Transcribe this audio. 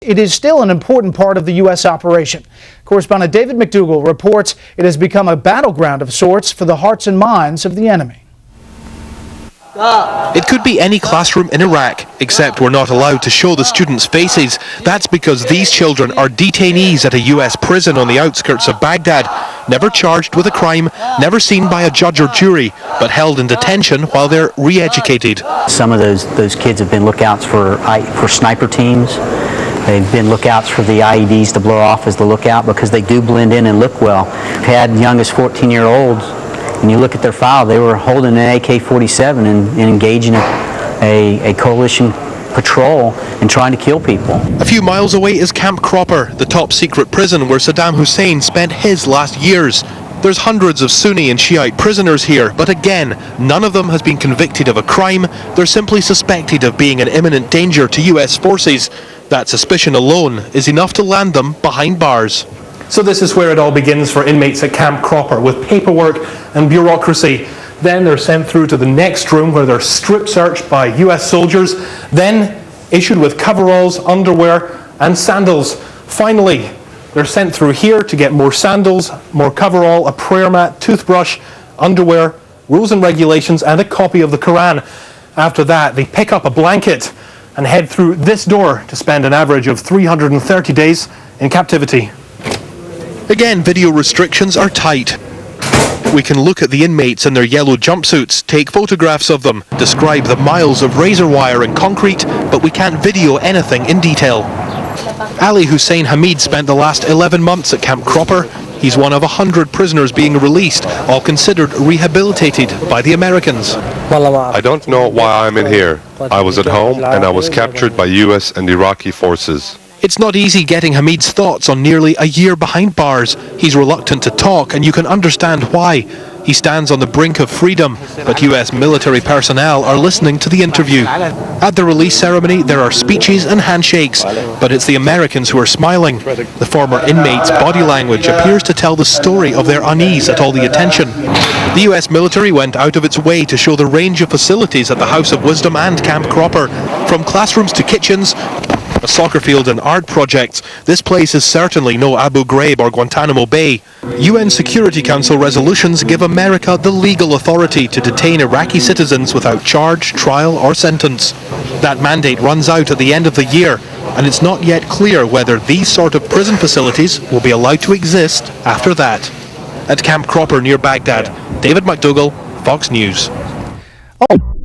it is still an important part of the U.S. operation. Correspondent David McDougall reports it has become a battleground of sorts for the hearts and minds of the enemy. It could be any classroom in Iraq, except we're not allowed to show the students' faces. That's because these children are detainees at a US prison on the outskirts of Baghdad, never charged with a crime, never seen by a judge or jury, but held in detention while they're re-educated. Some of those kids have been lookouts for sniper teams. They've been lookouts for the IEDs to blow off as the lookout because they do blend in and look well. We've had young as 14-year-olds. When you look at their file, they were holding an AK-47 and engaging a coalition patrol and trying to kill people. A few miles away is Camp Cropper, the top secret prison where Saddam Hussein spent his last years. There's hundreds of Sunni and Shiite prisoners here, but again, none of them has been convicted of a crime. They're simply suspected of being an imminent danger to US forces. That suspicion alone is enough to land them behind bars. So this is where it all begins for inmates at Camp Cropper, with paperwork and bureaucracy. Then they're sent through to the next room where they're strip searched by US soldiers, then issued with coveralls, underwear and sandals. Finally, they're sent through here to get more sandals, more coverall, a prayer mat, toothbrush, underwear, rules and regulations and a copy of the Quran. After that, they pick up a blanket and head through this door to spend an average of 330 days in captivity. Again, video restrictions are tight. We can look at the inmates in their yellow jumpsuits, take photographs of them, describe the miles of razor wire and concrete, but we can't video anything in detail. Ali Hussein Hamid spent the last 11 months at Camp Cropper. He's one of 100 prisoners being released, all considered rehabilitated by the Americans. I don't know why I'm in here. I was at home and I was captured by US and Iraqi forces. It's not easy getting Hamid's thoughts on nearly a year behind bars. He's reluctant to talk, and you can understand why. He stands on the brink of freedom, but US military personnel are listening to the interview. At the release ceremony, there are speeches and handshakes, but it's the Americans who are smiling. The former inmate's body language appears to tell the story of their unease at all the attention. The US military went out of its way to show the range of facilities at the House of Wisdom and Camp Cropper, from classrooms to kitchens, a soccer field and art projects. This place is certainly no Abu Ghraib or Guantanamo Bay. UN Security Council resolutions give America the legal authority to detain Iraqi citizens without charge, trial or sentence. That mandate runs out at the end of the year, and it's not yet clear whether these sort of prison facilities will be allowed to exist after that. At Camp Cropper near Baghdad, David McDougall, Fox News. Oh.